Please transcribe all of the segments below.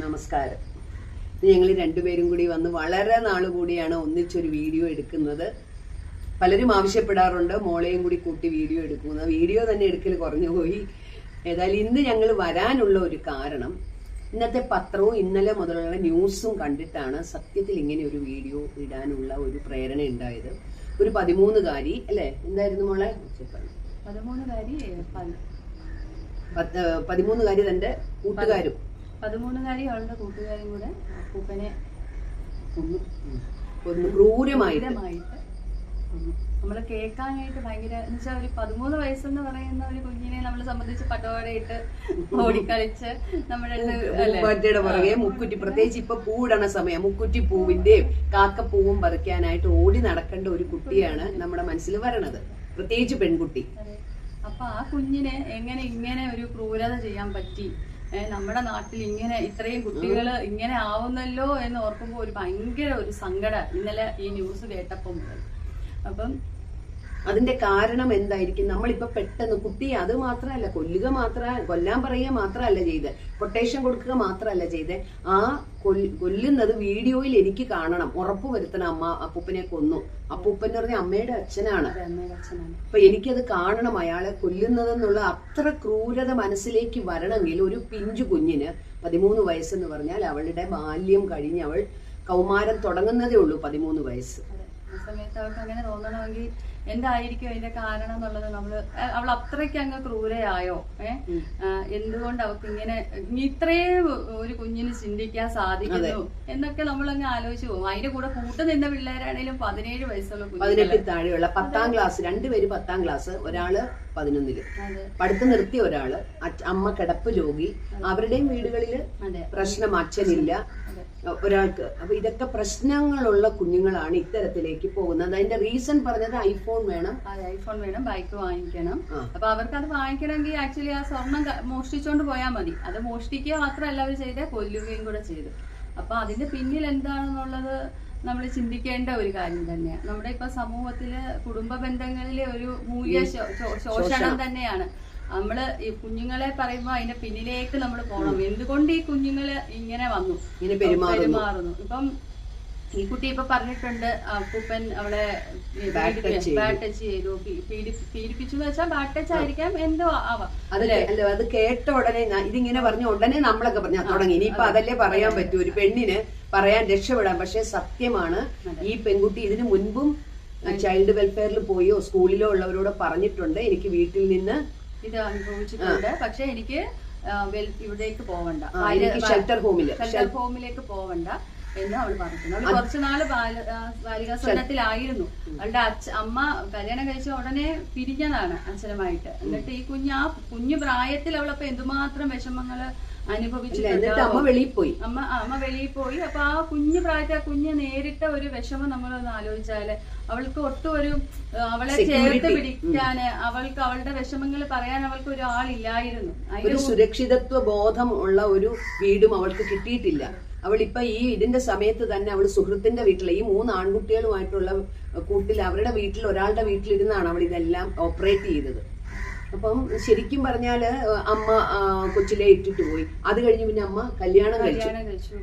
നമസ്കാരം. ഞങ്ങൾ രണ്ടുപേരും കൂടി വന്ന് വളരെ നാളുകൂടിയാണ് ഒന്നിച്ചൊരു വീഡിയോ എടുക്കുന്നത്. പലരും ആവശ്യപ്പെടാറുണ്ട് മോളെയും കൂടി കൂട്ടി വീഡിയോ എടുക്കുന്നത്. വീഡിയോ തന്നെ എടുക്കൽ കുറഞ്ഞുപോയി. ഏതായാലും ഇന്ന് ഞങ്ങൾ വരാനുള്ള ഒരു കാരണം, ഇന്നത്തെ പത്രവും ഇന്നലെ മുതലുള്ള ന്യൂസും കണ്ടിട്ടാണ് സത്യത്തിൽ ഇങ്ങനെ ഒരു വീഡിയോ ഇടാനുള്ള ഒരു പ്രേരണ ഉണ്ടായത്. ഒരു 13-കാരി അല്ലേ, എന്തായിരുന്നു മോളെ? 13-കാരി തന്റെ കൂട്ടുകാരും 13-കാരി അവളുടെ കൂട്ടുകാരും കൂടെ അപ്പൂപ്പനെ ഒന്ന് ക്രൂരമായിട്ട് നമ്മള് കേൾക്കാനായിട്ട് ഭയങ്കര എന്ന് വെച്ചാൽ ഒരു 13 വയസ്സെന്ന് പറയുന്ന ഒരു കുഞ്ഞിനെ നമ്മളെ സംബന്ധിച്ച് പട്ടോടയിട്ട് ഓടിക്കളിച്ച് നമ്മുടെ പുറകെ മുക്കുറ്റി, പ്രത്യേകിച്ച് ഇപ്പൊ പൂവിടണ സമയം, മുക്കുറ്റി പൂവിന്റെയും കാക്കപ്പൂവും പറിക്കാനായിട്ട് ഓടി നടക്കേണ്ട ഒരു കുട്ടിയാണ് നമ്മുടെ മനസ്സിൽ വരണത്, പ്രത്യേകിച്ച് പെൺകുട്ടി. അപ്പൊ ആ കുഞ്ഞിനെ എങ്ങനെ ഇങ്ങനെ ഒരു ക്രൂരത ചെയ്യാൻ പറ്റി? നമ്മുടെ നാട്ടിൽ ഇങ്ങനെ ഇത്രയും കുട്ടികള് ഇങ്ങനെ ആവുന്നല്ലോ എന്ന് ഓർക്കുമ്പോൾ ഒരു ഭയങ്കര ഒരു സങ്കടം ഇന്നലെ ഈ ന്യൂസ് കേട്ടപ്പോൾ മുതൽ. അപ്പം അതിന്റെ കാരണം എന്തായിരിക്കും? നമ്മളിപ്പോ പെട്ടെന്ന് കുട്ടിയെ അത് മാത്രമല്ല കൊല്ലാൻ പറയുക മാത്രമല്ല ചെയ്തത്, കൊട്ടേഷൻ കൊടുക്കുക മാത്രമല്ല ചെയ്തത്, ആ കൊല്ലുന്നത് വീഡിയോയിൽ എനിക്ക് കാണണം, ഉറപ്പുവരുത്തണം. അപ്പൂപ്പനെ കൊന്നു. അപ്പൂപ്പൻ പറഞ്ഞ അമ്മയുടെ അച്ഛനാണ്. അപ്പൊ എനിക്കത് കാണണം, അയാളെ കൊല്ലുന്നതെന്നുള്ള അത്ര ക്രൂരത മനസ്സിലേക്ക് വരണമെങ്കിൽ ഒരു പിഞ്ചു കുഞ്ഞിന് 13 വയസ്സെന്ന് പറഞ്ഞാൽ അവളുടെ ബാല്യം കഴിഞ്ഞ് അവൾ കൗമാരം തുടങ്ങുന്നതേ ഉള്ളൂ. 13 വയസ്സ്. ആ സമയത്ത് അവൾക്ക് അങ്ങനെ തോന്നണമെങ്കിൽ എന്തായിരിക്കും അതിന്റെ കാരണം എന്നുള്ളത് അവൾ അത്രയ്ക്ക് അങ്ങ് ക്രൂരയായോ? എന്തുകൊണ്ട് അവൾക്ക് ഇങ്ങനെ ഇത്രയും ഒരു കുഞ്ഞിന് ചിന്തിക്കാൻ സാധിക്കുന്നു എന്നൊക്കെ നമ്മളങ്ങ് ആലോചിച്ചു പോകും. അതിന്റെ കൂടെ കൂട്ടു നിന്ന പിള്ളേരാണേലും 17 വയസ്സുള്ള 18 താഴെയുള്ള 10ാം ക്ലാസ്, 2 പേര് 10ാം ക്ലാസ്, ഒരാള് 11-ല് പഠിത്തം നിർത്തിയ ഒരാള്, അമ്മ കിടപ്പ് രോഗി, അവരുടെയും വീടുകളില് പ്രശ്നം, അച്ഛനില്ല ഒരാൾക്ക്. അപ്പൊ ഇതൊക്കെ പ്രശ്നങ്ങളുള്ള കുഞ്ഞുങ്ങളാണ് ഇത്തരത്തിലേക്ക് പോകുന്നത്. അതിന്റെ റീസൺ പറഞ്ഞത് ഐഫോൺ വേണം, ബൈക്ക് വാങ്ങിക്കണം. അപ്പൊ അവർക്ക് അത് വാങ്ങിക്കണമെങ്കിൽ ആക്ച്വലി ആ സ്വർണം മോഷ്ടിച്ചോണ്ട് പോയാൽ മതി. അത് മോഷ്ടിക്കുക മാത്രമല്ല അവർ ചെയ്തേ, കൊല്ലുകയും കൂടെ ചെയ്തു. അപ്പൊ അതിന്റെ പിന്നിൽ എന്താണെന്നുള്ളത് നമ്മൾ ചിന്തിക്കേണ്ട ഒരു കാര്യം തന്നെയാണ്. നമ്മുടെ ഇപ്പൊ സമൂഹത്തില് കുടുംബ ബന്ധങ്ങളിലെ ഒരു മൂല്യ ശോഷണം തന്നെയാണ്. നമ്മള് ഈ കുഞ്ഞുങ്ങളെ പറയുമ്പോ അതിന്റെ പിന്നിലേക്ക് നമ്മൾ പോകണം. എന്തുകൊണ്ട് ഈ കുഞ്ഞുങ്ങള് ഇങ്ങനെ വന്നു, ഇങ്ങനെ പെരുമാറുന്നു? ഇപ്പം ഈ കുട്ടി ഇപ്പൊ പറഞ്ഞിട്ടുണ്ട് അപ്പൂപ്പൻ അവളെ ബാഡ് ടച്ച് ചെയ്തു, പീഡിപ്പിച്ചു എന്ന് വെച്ചാൽ ബാഡ് ടച്ച് ആയിരിക്കാം, എന്തോ ആവാം. അത് കേട്ട ഉടനെ ഇതിങ്ങനെ പറഞ്ഞ ഉടനെ നമ്മളൊക്കെ പറഞ്ഞാൽ തുടങ്ങി. ഇനിയിപ്പൊ അതല്ലേ പറയാൻ പറ്റൂ, ഒരു പെണ്ണിന് പറയാൻ രക്ഷപ്പെടാം. പക്ഷെ സത്യമാണ്, ഈ പെൺകുട്ടി ഇതിനു മുൻപും ചൈൽഡ് വെൽഫെയറിൽ പോയോ സ്കൂളിലോ ഉള്ളവരോട് പറഞ്ഞിട്ടുണ്ട്, എനിക്ക് വീട്ടിൽ നിന്ന് ഇത് അനുഭവിച്ചിട്ടുണ്ട്, പക്ഷെ എനിക്ക് ഇവിടേക്ക് പോവണ്ട, ഷെൽട്ടർ ഹോമിലേക്ക് പോവണ്ട എന്ന് അവൾ പറഞ്ഞിട്ടുണ്ട്. അവള് കുറച്ചുനാള് ബാലികാ സദനത്തിലായിരുന്നു. അവളുടെ അമ്മ കല്യാണം കഴിച്ച ഉടനെ പിരിഞ്ഞതാണ് അച്ഛനുമായിട്ട്. എന്നിട്ട് ഈ കുഞ്ഞു പ്രായത്തിൽ അവളപ്പോ എന്തുമാത്രം വിഷമങ്ങള് അനുഭവിച്ചിട്ടുണ്ട്. അമ്മ വെളിയിൽ പോയി. അപ്പൊ ആ കുഞ്ഞു പ്രായത്തിൽ ആ കുഞ്ഞ് നേരിട്ട ഒരു വിഷമം നമ്മളൊന്ന് ആലോചിച്ചാല്, അവൾക്ക് ഒട്ടും അവളെ ചേർത്ത് പിടിക്കാന്, അവൾക്ക് അവളുടെ വിഷമങ്ങൾ പറയാൻ അവൾക്ക് ഒരാളില്ലായിരുന്നു. ഒരു സുരക്ഷിതത്വ ബോധം ഉള്ള ഒരു വീടും അവൾക്ക് കിട്ടിയിട്ടില്ല. അവളിപ്പൊ ഇതിന്റെ സമയത്ത് തന്നെ അവൾ സുഹൃത്തിന്റെ വീട്ടിൽ, ഈ 3 ആൺകുട്ടികളുമായിട്ടുള്ള കൂട്ടിൽ, അവരുടെ വീട്ടിൽ ഒരാളുടെ വീട്ടിലിരുന്നാണ് അവൾ ഇതെല്ലാം ഓപ്പറേറ്റ് ചെയ്തത്. അപ്പം ശരിക്കും പറഞ്ഞാല് അമ്മ കൊച്ചിലെ ഇട്ടിട്ട് പോയി. അത് കഴിഞ്ഞ് പിന്നെ അമ്മ കല്യാണം കഴിച്ചു.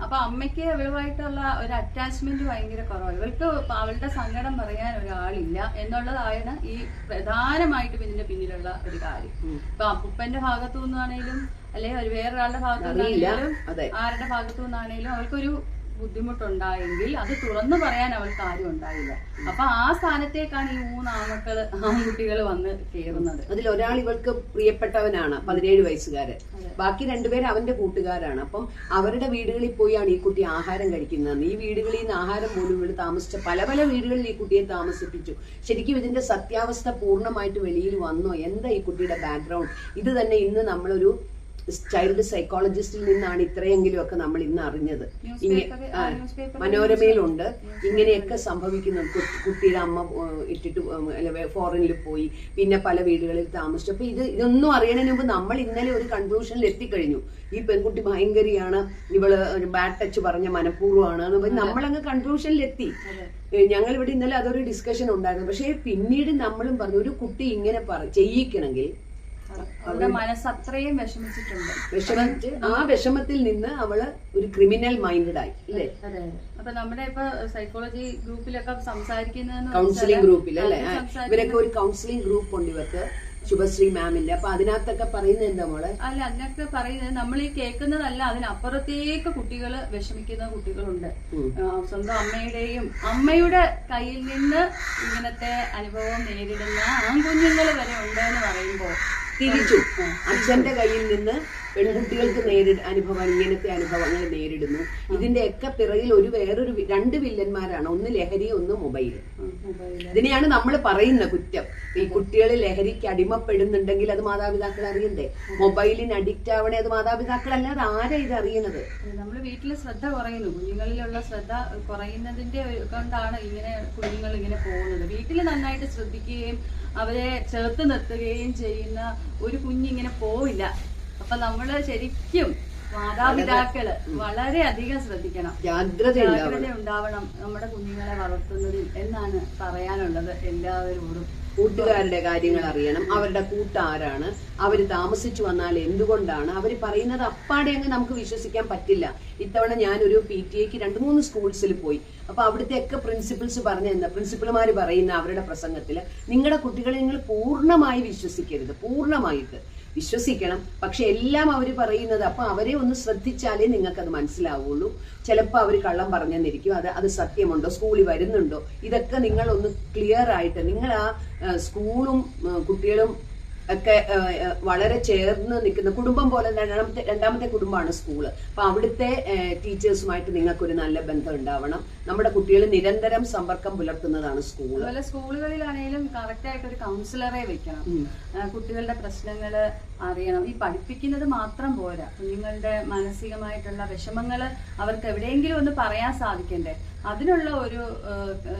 അപ്പൊ അമ്മയ്ക്ക് ഇവളുമായിട്ടുള്ള ഒരു അറ്റാച്ച്മെന്റ് ഭയങ്കര കുറവാണ്. ഇവൾക്ക് അവളുടെ സങ്കടം പറയാൻ ഒരാളില്ല എന്നുള്ളതാണ് ഈ പ്രധാനമായിട്ടും ഇതിന്റെ പിന്നിലുള്ള ഒരു കാര്യം. ഇപ്പൊ അപ്പൂപ്പന്റെ ഭാഗത്തു നിന്നാണേലും അല്ലെങ്കിൽ വേറൊരാളുടെ ഭാഗത്തു നിന്നാണെങ്കിലും ആരുടെ ഭാഗത്തു നിന്നാണേലും അവൾക്കൊരു ബുദ്ധിമുട്ടുണ്ടായെങ്കിൽ അത് തുറന്നു പറയാൻ അവൾക്ക് ആരും ഉണ്ടായില്ല. അപ്പൊ ആ സ്ഥാനത്തേക്കാണ് ഈ 3 ആൺകുട്ടികൾ വന്ന് കയറുന്നത്. അതിൽ ഒരാൾ ഇവൾക്ക് പ്രിയപ്പെട്ടവനാണ്, 17 വയസ്സുകാരൻ. ബാക്കി 2 പേര് അവന്റെ കൂട്ടുകാരാണ്. അപ്പം അവരുടെ വീടുകളിൽ പോയാണ് ഈ കുട്ടി ആഹാരം കഴിക്കുന്നത്. ഈ വീടുകളിൽ നിന്ന് ആഹാരം പോലും ഇവള് താമസിച്ച പല വീടുകളിൽ ഈ കുട്ടിയെ താമസിപ്പിച്ചു. ശരിക്കും ഇതിന്റെ സത്യാവസ്ഥ പൂർണ്ണമായിട്ട് വെളിയിൽ വന്നോ? എന്താ ഈ കുട്ടിയുടെ ബാക്ക്ഗ്രൗണ്ട്? ഇത് തന്നെ ഇന്ന് നമ്മളൊരു ചൈൽഡ് സൈക്കോളജിസ്റ്റിൽ നിന്നാണ് ഇത്രയെങ്കിലും ഒക്കെ നമ്മൾ ഇന്ന് അറിഞ്ഞത്. മനോരമയിലുണ്ട് ഇങ്ങനെയൊക്കെ സംഭവിക്കുന്നു. കുട്ടിയുടെ അമ്മ ഇട്ടിട്ട് ഫോറിനിൽ പോയി, പിന്നെ പല വീടുകളിൽ താമസിച്ചു. അപ്പൊ ഇതൊന്നും അറിയണതിന് മുമ്പ് നമ്മൾ ഇന്നലെ ഒരു കൺക്ലൂഷനിൽ എത്തിക്കഴിഞ്ഞു. ഈ പെൺകുട്ടി ഭയങ്കരിയാണ്, ഇവള് ബാഡ് ടച്ച് പറഞ്ഞ മനഃപൂർവ്വമാണ് എന്ന് പറഞ്ഞ് നമ്മളങ്ങ് കൺക്ലൂഷനിൽ എത്തി. ഞങ്ങൾ ഇവിടെ ഇന്നലെ അതൊരു ഡിസ്കഷൻ ഉണ്ടായിരുന്നു. പക്ഷെ പിന്നീട് നമ്മളും പറഞ്ഞു, ഒരു കുട്ടി ഇങ്ങനെ ചെയ്യിക്കണമെങ്കിൽ അവളുടെ മനസ്സ് അത്രയും വിഷമിച്ചിട്ടുണ്ട്. ആ വിഷമത്തിൽ നിന്ന് അവള് ഒരു ക്രിമിനൽ മൈൻഡഡ് ആയി അല്ലേ? അതെ. അപ്പൊ നമ്മുടെ ഇപ്പൊ സൈക്കോളജി ഗ്രൂപ്പിലൊക്കെ സംസാരിക്കുന്ന കൗൺസിലിംഗ് ഗ്രൂപ്പിൽ അല്ലെ, ഇവരൊക്കെ ഒരു കൗൺസിലിംഗ് ഗ്രൂപ്പ് ഉണ്ട് ഇവർക്ക്, ശുഭശ്രീ മാമിന്റെ. അപ്പൊ അതിനകത്തൊക്കെ പറയുന്നത് എന്താ മോളെ? അല്ല, അതിനൊക്കെ പറയുന്നത് നമ്മൾ ഈ കേൾക്കുന്നതല്ല, അതിനപ്പുറത്തേക്ക് കുട്ടികള് വിഷമിക്കുന്ന കുട്ടികളുണ്ട്. സ്വന്തം അമ്മയുടെ കയ്യിൽ നിന്ന് ഇങ്ങനത്തെ അനുഭവം നേരിടുന്ന ആൺകുഞ്ഞുങ്ങൾ വരെ ഉണ്ട് എന്ന് പറയുമ്പോ തിരിച്ചു അച്ഛന്റെ കയ്യിൽ നിന്ന് പെൺകുട്ടികൾക്ക് ഇങ്ങനത്തെ അനുഭവങ്ങൾ നേരിടുന്നു. ഇതിന്റെയൊക്കെ പിറകിൽ വേറൊരു 2 വില്ലന്മാരാണ്, ഒന്ന് ലഹരി, ഒന്ന് മൊബൈൽ. ഇതിനെയാണ് നമ്മൾ പറയുന്ന കുറ്റം. ഈ കുട്ടികൾ ലഹരിക്ക് അടിമപ്പെടുന്നുണ്ടെങ്കിൽ അത് മാതാപിതാക്കൾ അറിയണ്ടേ? മൊബൈലിന് അഡിക്റ്റ് ആവണേ അത് മാതാപിതാക്കളല്ലാതെ ആരാ ഇത് അറിയണത്? നമ്മൾ വീട്ടില് ശ്രദ്ധ കുറയുന്നു, കുഞ്ഞുങ്ങളിലുള്ള ശ്രദ്ധ കുറയുന്നതിന്റെ കൊണ്ടാണ് ഇങ്ങനെ കുഞ്ഞുങ്ങൾ ഇങ്ങനെ പോകുന്നത്. വീട്ടിൽ നന്നായിട്ട് ശ്രദ്ധിക്കുകയും അവരെ ചേർത്ത് നിർത്തുകയും ചെയ്യുന്ന ഒരു കുഞ്ഞിങ്ങനെ പോവില്ല. അപ്പൊ നമ്മള് ശരിക്കും മാതാപിതാക്കള് വളരെ അധികം ശ്രദ്ധിക്കണം, ജാഗ്രത ഉണ്ടാവണം നമ്മുടെ കുഞ്ഞുങ്ങളെ വളർത്തുന്നതിൽ എന്നാണ് പറയാനുള്ളത് എല്ലാവരോടും. കൂട്ടുകാരുടെ കാര്യങ്ങൾ അറിയണം, അവരുടെ കൂട്ടാരാണ്, അവര് താമസിച്ചു വന്നാൽ എന്തുകൊണ്ടാണ്, അവര് പറയുന്നത് അപ്പാടെ അങ്ങ് നമുക്ക് വിശ്വസിക്കാൻ പറ്റില്ല. ഇത്തവണ ഞാനൊരു PTA-ക്ക് 2-3 സ്കൂൾസിൽ പോയി. അപ്പൊ അവിടുത്തെ ഒക്കെ പ്രിൻസിപ്പൽമാര് പറയുന്ന അവരുടെ പ്രസംഗത്തില് നിങ്ങളുടെ കുട്ടികളെ നിങ്ങൾ പൂർണ്ണമായി വിശ്വസിക്കരുത്, പൂർണ്ണമായിട്ട് വിശ്വസിക്കണം. പക്ഷെ എല്ലാം അവർ പറയുന്നത്, അപ്പൊ അവരെ ഒന്ന് ശ്രദ്ധിച്ചാലേ നിങ്ങൾക്കത് മനസ്സിലാവുള്ളൂ. ചിലപ്പോൾ അവർ കള്ളം പറഞ്ഞെന്നിരിക്കും, അത് സത്യമുണ്ടോ, സ്കൂളിൽ വരുന്നുണ്ടോ, ഇതൊക്കെ നിങ്ങൾ ഒന്ന് ക്ലിയർ ആയിട്ട്, നിങ്ങൾ ആ സ്കൂളും കുട്ടികളും ഒക്കെ വളരെ ചേർന്ന് നിൽക്കുന്ന കുടുംബം പോലെ രണ്ടാമത്തെ കുടുംബമാണ് സ്കൂള്. അപ്പൊ അവിടുത്തെ ടീച്ചേഴ്സുമായിട്ട് നിങ്ങൾക്കൊരു നല്ല ബന്ധം ഉണ്ടാവണം. നമ്മുടെ കുട്ടികൾ നിരന്തരം സമ്പർക്കം പുലർത്തുന്നതാണ് സ്കൂൾ. അതുപോലെ സ്കൂളുകളിലാണെങ്കിലും കറക്റ്റ് ആയിട്ട് ഒരു കൗൺസിലറെ വെക്കണം. കുട്ടികളുടെ പ്രശ്നങ്ങള് അറിയണം. ഈ പഠിപ്പിക്കുന്നത് മാത്രം പോരാ, കുഞ്ഞുങ്ങളുടെ മാനസികമായിട്ടുള്ള വിഷമങ്ങള് അവർക്ക് എവിടെയെങ്കിലും ഒന്ന് പറയാൻ സാധിക്കണ്ടേ? അതിനുള്ള ഒരു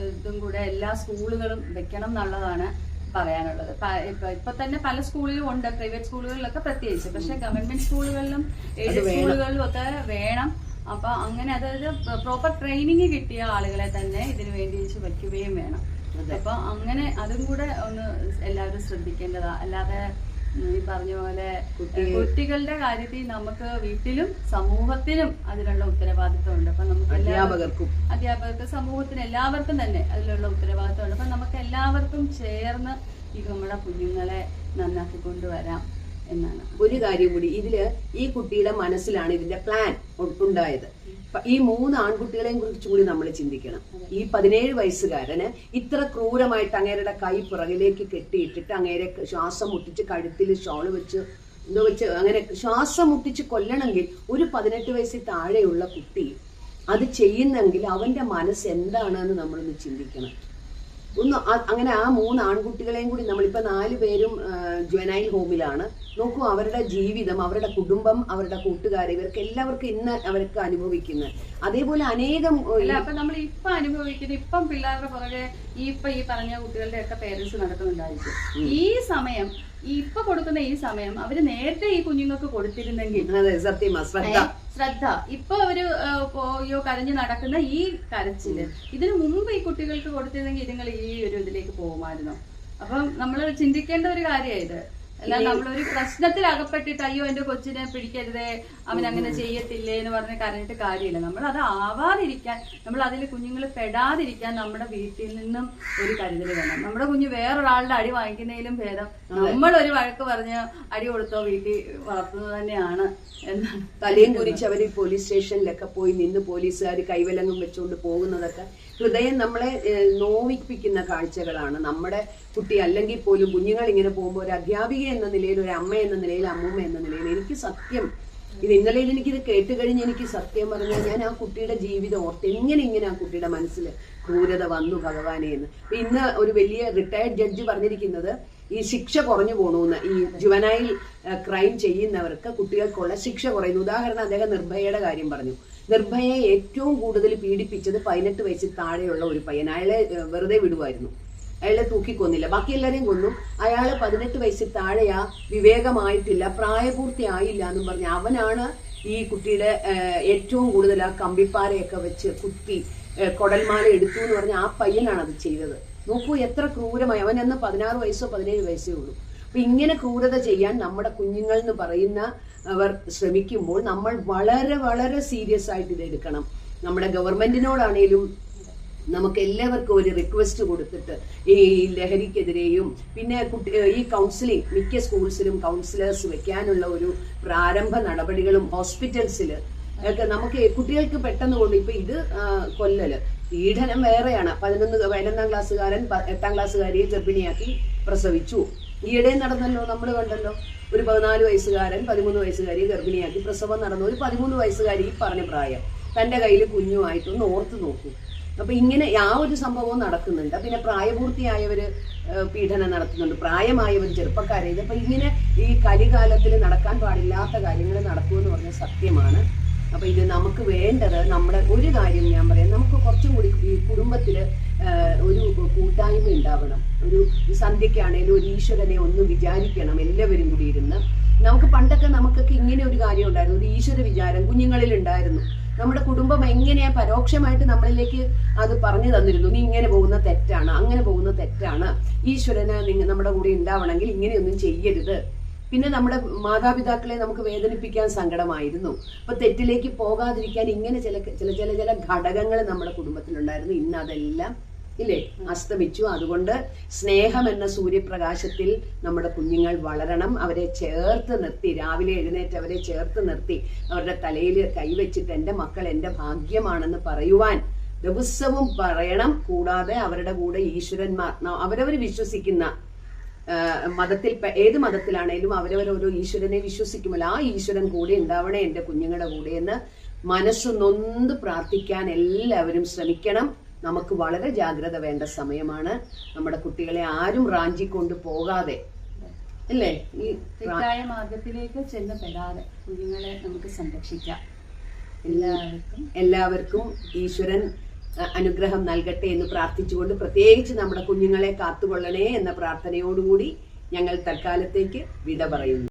ഇതും കൂടെ എല്ലാ സ്കൂളുകളും വെക്കണം എന്നുള്ളതാണ് പറയാനുള്ളത്. ഇപ്പൊ തന്നെ പല സ്കൂളിലും ഉണ്ട്, പ്രൈവറ്റ് സ്കൂളുകളിലൊക്കെ പ്രത്യേകിച്ച്. പക്ഷെ ഗവൺമെന്റ് സ്കൂളുകളിലും എയ്ഡഡ് സ്കൂളുകളിലും ഒക്കെ വേണം. അപ്പൊ അങ്ങനെ അതായത് പ്രോപ്പർ ട്രെയിനിങ് കിട്ടിയ ആളുകളെ തന്നെ ഇതിനു വേണ്ടി വയ്ക്കുകയും വേണം. അപ്പൊ അങ്ങനെ അതും കൂടെ ഒന്ന് എല്ലാവരും ശ്രദ്ധിക്കേണ്ടതാ. അല്ലാതെ ഈ പറഞ്ഞ പോലെ കുട്ടികളുടെ കാര്യത്തിൽ നമുക്ക് വീട്ടിലും സമൂഹത്തിനും അതിനുള്ള ഉത്തരവാദിത്വമുണ്ട്. അപ്പൊ നമുക്ക് അധ്യാപകർക്ക്, സമൂഹത്തിന്, എല്ലാവർക്കും തന്നെ അതിലുള്ള ഉത്തരവാദിത്വമുണ്ട്. അപ്പൊ നമുക്ക് എല്ലാവർക്കും ചേർന്ന് ഈ നമ്മുടെ കുഞ്ഞുങ്ങളെ നന്നാക്കി കൊണ്ടുവരാം എന്നാണ്. ഒരു കാര്യം കൂടി, ഈ കുട്ടിയുടെ മനസ്സിലാണ് ഇതിന്റെ പ്ലാൻ ഉണ്ടായത്. ഈ 3 ആൺകുട്ടികളെയും കുറിച്ച് കൂടി നമ്മൾ ചിന്തിക്കണം. ഈ 17 വയസ്സുകാരന് ഇത്ര ക്രൂരമായിട്ട് അങ്ങേരുടെ കൈ പുറകിലേക്ക് കെട്ടിയിട്ടിട്ട് അങ്ങേരെ ശ്വാസം മുട്ടിച്ച് കഴുത്തിൽ ഷോള് വെച്ച് അങ്ങനെ ശ്വാസം മുട്ടിച്ച് കൊല്ലണമെങ്കിൽ ഒരു 18 വയസ്സിൽ താഴെയുള്ള കുട്ടി അത് ചെയ്യുന്നെങ്കിൽ അവന്റെ മനസ്സ് എന്താണെന്ന് നമ്മളൊന്ന് ചിന്തിക്കണം. അങ്ങനെ ആ 3 ആൺകുട്ടികളെയും കൂടി നമ്മളിപ്പോ 4 പേരും ജുവനൈൽ ഹോമിലാണ്. നോക്കൂ, അവരുടെ ജീവിതം, അവരുടെ കുടുംബം, അവരുടെ കൂട്ടുകാർ, ഇവർക്ക് എല്ലാവർക്കും ഇന്ന് അവർക്ക് അനുഭവിക്കുന്നത് അതേപോലെ അനേകം. അപ്പൊ നമ്മൾ ഇപ്പൊ അനുഭവിക്കുന്നത്, ഇപ്പം പിള്ളേരുടെ പുറകെ ഈ പറഞ്ഞ കുട്ടികളുടെ ഒക്കെ പേരൻസ് നടക്കുന്നുണ്ടായിരിക്കും. ഈ സമയം ഇപ്പൊ കൊടുക്കുന്ന ഈ സമയം അവര് നേരത്തെ ഈ കുഞ്ഞുങ്ങൾക്ക് കൊടുത്തിരുന്നെങ്കിൽ, ശ്രദ്ധ ഇപ്പൊ അവര് കരഞ്ഞു നടക്കുന്ന ഈ കരച്ചില് ഇതിനു മുമ്പ് ഈ കുട്ടികൾക്ക് കൊടുത്തിരുന്നെങ്കിൽ ഇതുങ്ങൾ ഈ ഒരു ഇതിലേക്ക് പോകുമായിരുന്നു. അപ്പം നമ്മൾ ചിന്തിക്കേണ്ട ഒരു കാര്യമായത്. അല്ല, നമ്മളൊരു പ്രശ്നത്തിൽ അകപ്പെട്ടിട്ട് അയ്യോ എന്റെ കൊച്ചിനെ പിടിക്കരുതേ, അവൻ അങ്ങനെ ചെയ്യത്തില്ലേ എന്ന് പറഞ്ഞ് കരഞ്ഞിട്ട് കാര്യമില്ല. നമ്മൾ അത് ആവാതിരിക്കാൻ, നമ്മൾ അതിൽ കുഞ്ഞുങ്ങൾ പെടാതിരിക്കാൻ നമ്മുടെ വീട്ടിൽ നിന്നും ഒരു കരുതൽ വേണം. നമ്മുടെ കുഞ്ഞ് വേറൊരാളുടെ അടി വാങ്ങിക്കുന്നതിലും ഭേദം നമ്മൾ ഒരു വഴക്ക് പറഞ്ഞ് അടി കൊടുത്തോ വീട്ടിൽ വളർത്തുന്നത് തന്നെയാണ് എന്നാണ്. തലയും കുരിച്ച് അവര് പോലീസ് സ്റ്റേഷനിലൊക്കെ പോയി നിന്ന് പോലീസുകാർ കൈവലങ്ങും വെച്ചുകൊണ്ട് പോകുന്നതൊക്കെ ഹൃദയം നമ്മളെ നോവിപ്പിക്കുന്ന കാഴ്ചകളാണ്. നമ്മുടെ കുട്ടി അല്ലെങ്കിൽ പോലും കുഞ്ഞുങ്ങൾ ഇങ്ങനെ പോകുമ്പോൾ ഒരു അധ്യാപിക എന്ന നിലയിൽ, ഒരു അമ്മ എന്ന നിലയിൽ, അമ്മൂമ്മ എന്ന നിലയിൽ എനിക്ക് സത്യം ഇന്നലെ എനിക്കിത് കേട്ട് കഴിഞ്ഞ് എനിക്ക് സത്യം പറഞ്ഞാൽ ഞാൻ ആ കുട്ടിയുടെ ജീവിതം ഓർത്ത് ഇങ്ങനെ ആ കുട്ടിയുടെ മനസ്സിൽ ക്രൂരത വന്നു ഭഗവാനെ എന്ന്. ഇന്ന് ഒരു വലിയ റിട്ടയർഡ് ജഡ്ജി പറഞ്ഞിരിക്കുന്നത് ഈ ശിക്ഷ കുറഞ്ഞു പോകണമെന്ന്. ഈ ജുവനൈൽ ക്രൈം ചെയ്യുന്നവർക്ക് കുട്ടികൾക്കുള്ള ശിക്ഷ കുറയുന്നു. ഉദാഹരണം, അദ്ദേഹം നിർഭയയുടെ കാര്യം പറഞ്ഞു. നിർഭയയെ ഏറ്റവും കൂടുതൽ പീഡിപ്പിച്ചത് 18 വയസ്സിൽ താഴെയുള്ള ഒരു പയ്യൻ. അയാളെ വെറുതെ വിടുവായിരുന്നു, അയാളെ തൂക്കിക്കൊന്നില്ല, ബാക്കി എല്ലാരെയും കൊന്നു. അയാള് 18 വയസ്സിൽ താഴെയാ, വിവേകമായിട്ടില്ല, പ്രായപൂർത്തിയായില്ല എന്നും പറഞ്ഞ് അവനാണ് ഈ കുട്ടിയുടെ ഏറ്റവും കൂടുതൽ ആ കമ്പിപ്പാരയൊക്കെ വെച്ച് കുത്തി കൊടൽമാല എടുത്തു എന്ന് പറഞ്ഞ ആ പയ്യനാണ് അത് ചെയ്തത്. നോക്കൂ എത്ര ക്രൂരമായി. അവൻ അന്ന് 16 വയസ്സോ 17 വയസ്സേ ഉള്ളൂ. അപ്പൊ ഇങ്ങനെ ക്രൂരത ചെയ്യാൻ നമ്മുടെ കുഞ്ഞുങ്ങൾ എന്ന് പറയുന്ന അവർ ശ്രമിക്കുമ്പോൾ നമ്മൾ വളരെ വളരെ സീരിയസ് ആയിട്ട് ഇത് എടുക്കണം. നമ്മുടെ ഗവൺമെന്റിനോടാണേലും നമുക്ക് എല്ലാവർക്കും ഒരു റിക്വസ്റ്റ് കൊടുത്തിട്ട് ഈ ലഹരിക്കെതിരെയും പിന്നെ ഈ കൗൺസിലിംഗ് മിക്ക സ്കൂൾസിലും കൗൺസിലേഴ്സ് വെക്കാനുള്ള ഒരു പ്രാരംഭ നടപടികളും ഹോസ്പിറ്റൽസിൽ ഒക്കെ നമുക്ക് കുട്ടികൾക്ക് പെട്ടെന്ന് കൊണ്ട് ഇപ്പൊ ഇത് കൊല്ലല് പീഡനം വേറെയാണ്. 11 ക്ലാസ്സുകാരൻ 8ാം ക്ലാസ്സുകാരിയെ ഗർഭിണിയാക്കി പ്രസവിച്ചു. ഈയിടെ നടന്നല്ലോ, നമ്മൾ കണ്ടല്ലോ, ഒരു 14 വയസ്സുകാരൻ 13 വയസ്സുകാരിയെ ഗർഭിണിയാക്കി പ്രസവം നടന്നു. ഒരു 13 വയസ്സുകാരി പറഞ്ഞ പ്രായം തന്റെ കയ്യിൽ കുഞ്ഞുമായിട്ടൊന്ന് ഓർത്തു നോക്കൂ. അപ്പൊ ഇങ്ങനെ ആ ഒരു സംഭവം നടക്കുന്നുണ്ട്. പിന്നെ പ്രായപൂർത്തിയായവര് പീഡനം നടത്തുന്നുണ്ട്, പ്രായമായവർ ചെറുപ്പക്കാരെ. അപ്പൊ ഇങ്ങനെ ഈ കലികാലത്തിൽ നടക്കാൻ പാടില്ലാത്ത കാര്യങ്ങൾ നടക്കുമെന്ന് പറഞ്ഞ സത്യമാണ്. അപ്പൊ ഇത് നമുക്ക് വേണ്ടത് നമ്മുടെ ഒരു കാര്യം ഞാൻ പറയാം, നമുക്ക് കുറച്ചും കൂടി ഈ കുടുംബത്തില് ഒരു കൂട്ടായ്മ ഉണ്ടാവണം. ഒരു സന്ധ്യക്കാണേലും ഒരു ഈശ്വരനെ ഒന്ന് വിചാരിക്കണം എല്ലാവരും കൂടി ഇരുന്ന്. നമുക്ക് പണ്ടൊക്കെ നമുക്കൊക്കെ ഇങ്ങനെ ഒരു കാര്യം ഉണ്ടായിരുന്നു, ഒരു ഈശ്വര വിചാരം കുഞ്ഞുങ്ങളിൽ ഉണ്ടായിരുന്നു. നമ്മുടെ കുടുംബം എങ്ങനെയാ പരോക്ഷമായിട്ട് നമ്മളിലേക്ക് അത് പറഞ്ഞു തന്നിരുന്നു, നീ ഇങ്ങനെ പോകുന്ന തെറ്റാണ്, അങ്ങനെ പോകുന്ന തെറ്റാണ്, ഈശ്വരന് നമ്മുടെ കൂടെ ഉണ്ടാവണമെങ്കിൽ ഇങ്ങനെയൊന്നും ചെയ്യരുത്. പിന്നെ നമ്മുടെ മാതാപിതാക്കളെ നമുക്ക് വേദനിപ്പിക്കാൻ സങ്കടമായിരുന്നു. അപ്പൊ തെറ്റിലേക്ക് പോകാതിരിക്കാൻ ഇങ്ങനെ ചില ഘടകങ്ങൾ നമ്മുടെ കുടുംബത്തിലുണ്ടായിരുന്നു. ഇന്ന് അതെല്ലാം ഇല്ലേ അസ്തമിച്ചു. അതുകൊണ്ട് സ്നേഹം എന്ന സൂര്യപ്രകാശത്തിൽ നമ്മുടെ കുഞ്ഞുങ്ങൾ വളരണം. അവരെ ചേർത്ത് നിർത്തി, രാവിലെ എഴുന്നേറ്റ് അവരെ ചേർത്ത് നിർത്തി അവരുടെ തലയിൽ കൈവച്ചിട്ട് എൻ്റെ മക്കൾ എൻ്റെ ഭാഗ്യമാണെന്ന് പറയുവാൻ ദിവസവും പറയണം. കൂടാതെ അവരുടെ കൂടെ ഈശ്വരന്മാർ, അവരവർ വിശ്വസിക്കുന്ന മതത്തിൽ, ഏത് മതത്തിലാണേലും അവരവരോരോ ഈശ്വരനെ വിശ്വസിക്കുമല്ലോ, ആ ഈശ്വരൻ കൂടെ ഉണ്ടാവണേ എൻ്റെ കുഞ്ഞുങ്ങളുടെ കൂടെ എന്ന് മനസ്സു നൊന്ത് പ്രാർത്ഥിക്കാൻ എല്ലാവരും ശ്രമിക്കണം. നമുക്ക് വളരെ ജാഗ്രത വേണ്ട സമയമാണ്. നമ്മുടെ കുട്ടികളെ ആരും റാഞ്ചിക്കൊണ്ട് പോകാതെ, അല്ലേ, ഈ തെറ്റായ മാർഗത്തിലേക്ക് ചെന്ന് പെടാതെ കുഞ്ഞുങ്ങളെ നമുക്ക് സംരക്ഷിക്കാം. എല്ലാവർക്കും ഈശ്വരൻ അനുഗ്രഹം നൽകട്ടെ എന്ന് പ്രാർത്ഥിച്ചുകൊണ്ട്, പ്രത്യേകിച്ച് നമ്മുടെ കുഞ്ഞുങ്ങളെ കാത്തുകൊള്ളണേ എന്ന പ്രാർത്ഥനയോടുകൂടി ഞങ്ങൾ തൽക്കാലത്തേക്ക് വിട പറയുന്നു.